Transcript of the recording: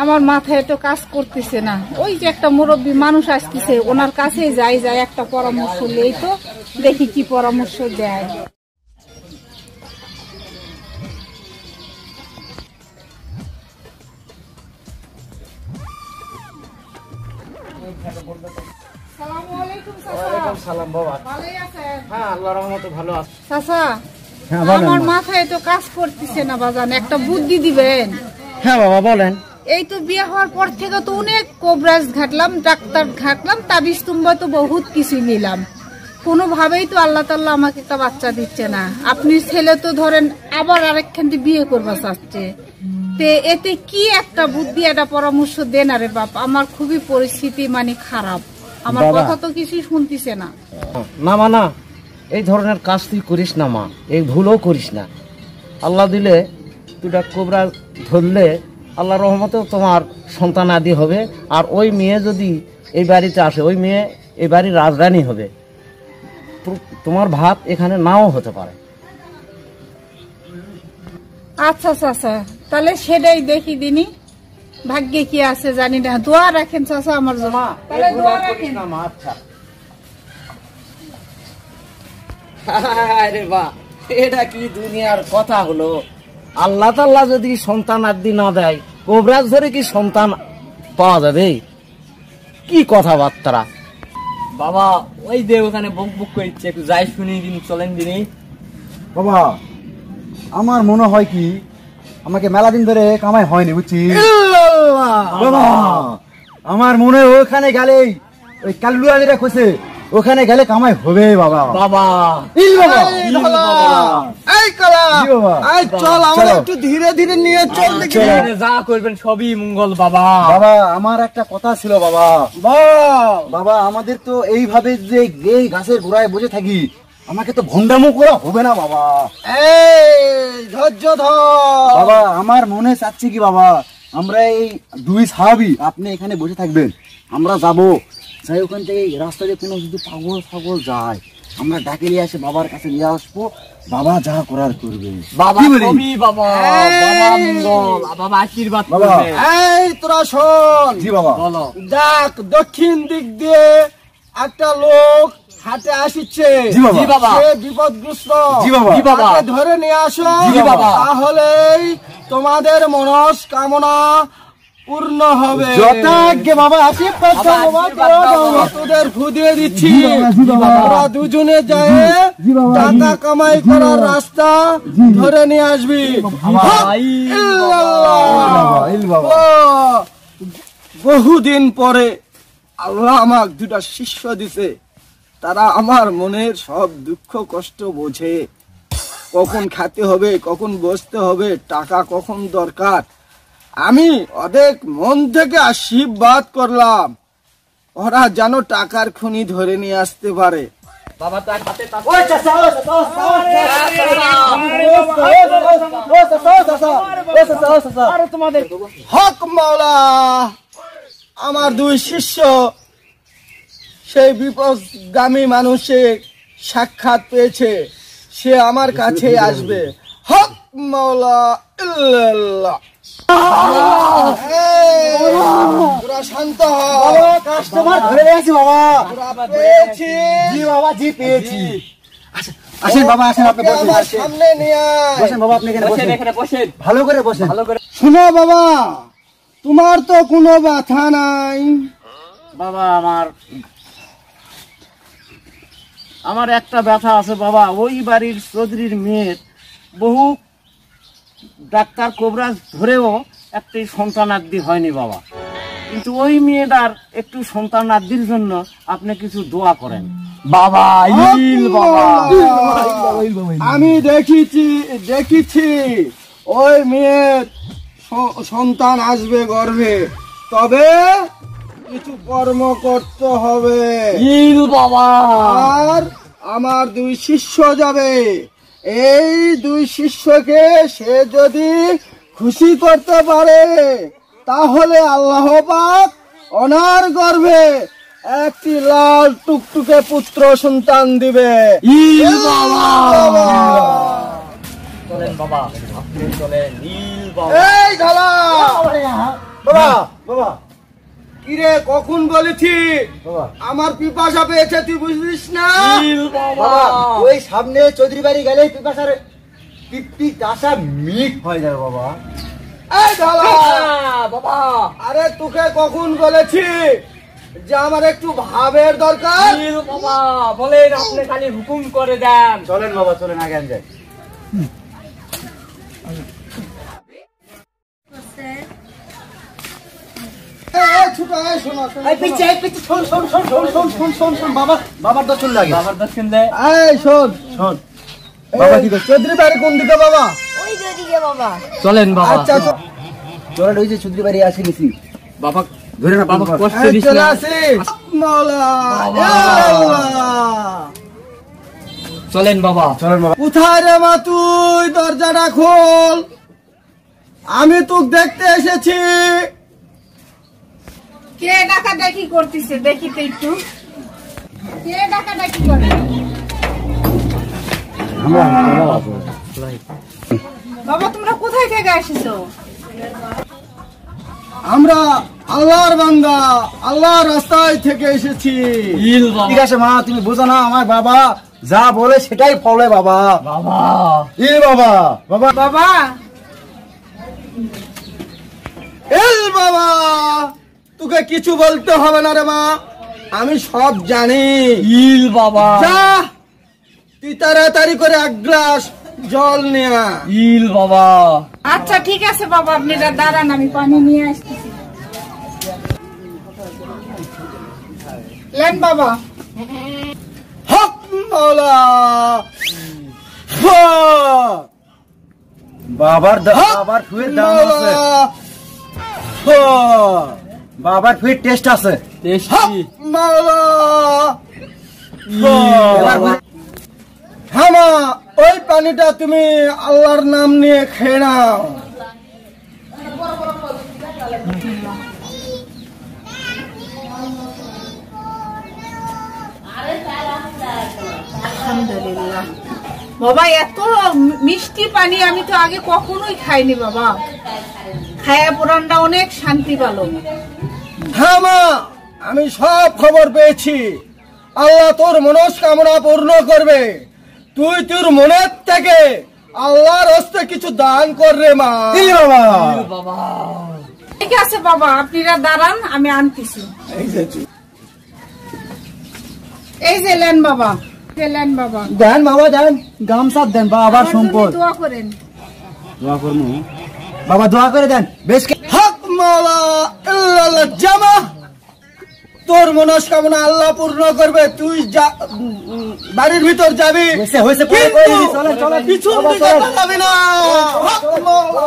আমার মাথায় তো কাজ করতেছে না। ওই যে একটা মুরব্বী মানুষ আসতেছে, ওনার কাছে যাই একটা পরামর্শ নেই, তো দেখি কি পরামর্শ দেয়। আমার মাথায় তো কাজ করতেছে না বাজান, একটা বুদ্ধি দিবেন? হ্যাঁ বাবা বলেন। এই তো বিয়ে হওয়ার পর থেকে তো অনেক কোবরাজ ঘাটলাম, ডাক্তার ঘাটলাম, তাবিজ তুম্বা তো বহুত কিছু নিলাম, কোনোভাবেই তো আল্লাহ তাআলা আমাকে একটা বাচ্চা দিচ্ছে না। আপনি ছেলে তো ধরেন আবার আরেকখান বিয়ে করবা চাচ্ছে, এতে কি একটা বুদ্ধি, একটা পরামর্শ দেন আরে বাপ। আমার খুবই পরিস্থিতি মানে খারাপ, আমার কথা তো কিছুই শুনতেছে না। না মা না, এই ধরনের কাজ তুই করিস না মা, এই ভুলও করিস না। আল্লাহ দিলে তুইটা কোবরা ধরলে আল্লাহর রহমতেও তোমার সন্তান আদি হবে। আর ওই মেয়ে যদি এই বাড়িতে আসে, ওই মেয়ে এই বাড়ির রাজরানী হবে। তোমার ভাত এখানে নাও হতে পারে। আচ্ছা চাচা, তাহলে সেটাই দেখি দিনই, ভাগ্যে কি আছে জানি না। দোয়া রাখেন চাচা আমার জন্য। আচ্ছা আরে বাহ, এটা কি দুনিয়ার কথা হলো? আল্লাহ তাআলা যদি সন্তান আদি না দেয়, কোবরাজ ধরে কি সন্তান পাওয়া যাবে? কি কথাবার্তা বাবা। ওই যে ওখানে বক বক করছে, একটু যাই শুনি দিন, চলেন দিনই। বাবা আমার মনে হয় কি, আমাকে মেলা দিন ধরে কামাই হয়নি বুঝছি বাবা। আমার মনে হয় ওখানে গেলেই, ওই কাল্লুয়ানিরা কইছে ওখানে গেলে কামাই হবে বাবা। বাবা ইল বাবা, এই কলা, এই চল আমরা একটু ধীরে ধীরে নিয়ে চল, দেখি যা করবেন সবই মঙ্গল বাবা। বাবা আমার একটা কথা ছিল বাবা। বাবা আমাদের তো এইভাবে যে এই গাছের গোড়ায় বসে থাকি, আমাকে তো ভন্ডামো করা হবে না বাবা। ধৈর্য ধর বাবা। আমার মনে চাচ্ছে কি বাবা, আমরা এই দুই সাহাবী আপনি এখানে বসে থাকবেন, আমরা যাব যাই ওখান থেকে রাস্তা দিয়ে কোনো যদি পাগল যায়, আমরা ডাকে নিয়ে আসে বাবার কাছে নিয়ে আসবো, বাবা যা করার করবে। বাবা সবই বাবা, বাবা মঙ্গল, বাবা আশীর্বাদ করবে। এই তোরা শোন। জি বাবা। বলো। দেখ দক্ষিণ দিক দিয়ে একটা লোক হাটে আসছে। জি বাবা। সে বিপদগ্রস্ত। জি বাবা। তাকে ধরে নিয়ে আসো। জি বাবা। তাহলেই তোমাদের মনস্কামনা পূর্ণ হবে। যথাজ্ঞে বাবা, আশীর্বাদ দাও বাবা। তোদের ফুদিয়ে দিচ্ছি। জি বাবা। তোরা দুজনে যায় টাকা কামাই করার রাস্তা ধরে নিয়ে আসবি। বহুদিন পরে আল্লাহ আমাকে দুটা শিষ্য দিছে, তারা আমার মনের সব দুঃখ কষ্ট বোঝে, কখন খেতে হবে, কখন বসতে হবে, টাকা কখন দরকার। আমি ওদের মন থেকে আশীর্বাদ করলাম, ওরা যেন টাকার খনি ধরে নিয়ে আসতে পারে। বাবা তার হাতে হক মাওলা, আমার দুই শিষ্য সেই বিপদগামী মানুষের সাক্ষাৎ পেয়েছে, সে আমার কাছে আসবে। হক মাওলা ইল্লাল্লাহ। শান্ত কাস্টমার ধরে নিয়েছি বাবা। পেয়েছি। জি বাবা, জি পেয়েছি। আসেন বাবা, আসেন, আপনি বসেন। সামনে নিয়ে বসেন বাবা, আপনি এখানে বসেন, ভালো করে বসেন। শুনো বাবা, তোমার তো কোনো ব্যথা নাই। বাবা আমার একটা ব্যথা আছে বাবা। ওই বাড়ির চৌধুরীর মেয়ের বহু ডাক্তার কোবরাজ ধরেও একটি সন্তান আদি হয়নি বাবা। কিন্তু ওই মেয়েটার একটু সন্তান আদির জন্য আপনি কিছু দোয়া করেন বাবা। আমি দেখেছি ওই মেয়ের সন্তান আসবে গর্ভে, তবে কিছু কর্ম করতে হবে বাবা। আর আমার দুই শিষ্য যাবে, এই দুই শিষ্যকে সে যদি খুশি করতে পারে, তাহলে আল্লাহ পাক ওনার গর্ভে একটি লাল টুকটুকে পুত্র সন্তান দিবে। চলেন বাবা, আপনি চলেন। এই ঝালা বাবা বাবা কিরে কখন বলেছি বাবা আমার পিপাসা পেয়েছে তুই বুঝলিস না? বাবা ওই সামনে চৌধুরী বাড়ি গেলে পিপাসার পিপি দাসা মিট হয়ে যাবে বাবা। এই ঢালা বাবা, আরে তোকে কখন বলেছি যে আমার একটু ভাবের দরকার? বাবা বলেন, আপনি খালি হুকুম করে দেন। চলেন বাবা চলেন আগে যাই। বাবার দর্শন লাগে। বাবার দর্শন দেয়। এই শোন শোন বাবা কি চৌধুরী বাড়ি কোন দিকে বাবা? চলেন বাবা। আচ্ছা চলেন ওই যে চৌধুরী বাড়ি আসে গেছি। বাবা ধরে না বাবা কষ্ট এই দিস চলে না। আসিস মাওলা আল্লাহ। চলেন বাবা। চলেন বাবা। কোথায় রে মা তুই? দরজাটা খোল, আমি তোকে দেখতে এসেছি। কে ডাকাডাকি করতেছে দেখি তো একটু। কে ডাকাডাকি করে? বাবা তোমরা কোথায় থেকে এসেছো? আমরা আল্লাহর বান্দা, আল্লাহর রাস্তায় থেকে এসেছি। ঠিক আছে মা, তুমি বোঝো না, আমার বাবা যা বলে সেটাই ফলে বাবা। বাবা এ বাবা বাবা বাবা এই বাবা, তোকে কিছু বলতে হবে না রে মা, আমি সব জানি। ইল বাবা যা তুই তাড়াতাড়ি করে এক গ্লাস জল নিয়ে আয়। ইল বাবা। আচ্ছা ঠিক আছে বাবা, আপনারা দাঁড়ান, আমি পানি নিয়ে আসতেছি। লেন বাবা। হক মাওলা হক বাবার বাবার ফুয়ের দাম আছে, হক বাবার ফুয়ের টেস্ট আছে। টেস্টি। মাওলা এবার হ্যাঁ মা, ওই পানিটা তুমি আল্লাহর নাম নিয়ে খেয়ে নাও। আলহামদুলিল্লাহ বাবা, এত মিষ্টি পানি আমি তো আগে কখনোই খাইনি বাবা। খায়া পুরানটা অনেক শান্তি পেল। হ্যাঁ মা, আমি সব খবর পেয়েছি। আল্লাহ তোর মনস্কামনা পূর্ণ করবে। তুই তোর মনের থেকে আল্লাহর হস্তে কিছু দান করবে মা। এই বাবা বাবা ঠিক আছে বাবা, আপনারা দাঁড়ান, আমি আনতেছি। এই যে লেন বাবা, লেন বাবা। দেন বাবা দেন, গামছা দেন, বাবার আমার জন্য সম্পদ। দোয়া করেন। দোয়া করবো বাবা, দোয়া করে দেন। বেশ হক মাওলা ইল্লাল্লাহ জামা, তোর মনস্কামনা আল্লাহ পূর্ণ করবে। তুই বাড়ির ভিতর যাবি, হয়েছে হয়েছে, পরে করে দিবি। চলেন চলেন পিছন দিকে তাকাবি না। হক মাওলা।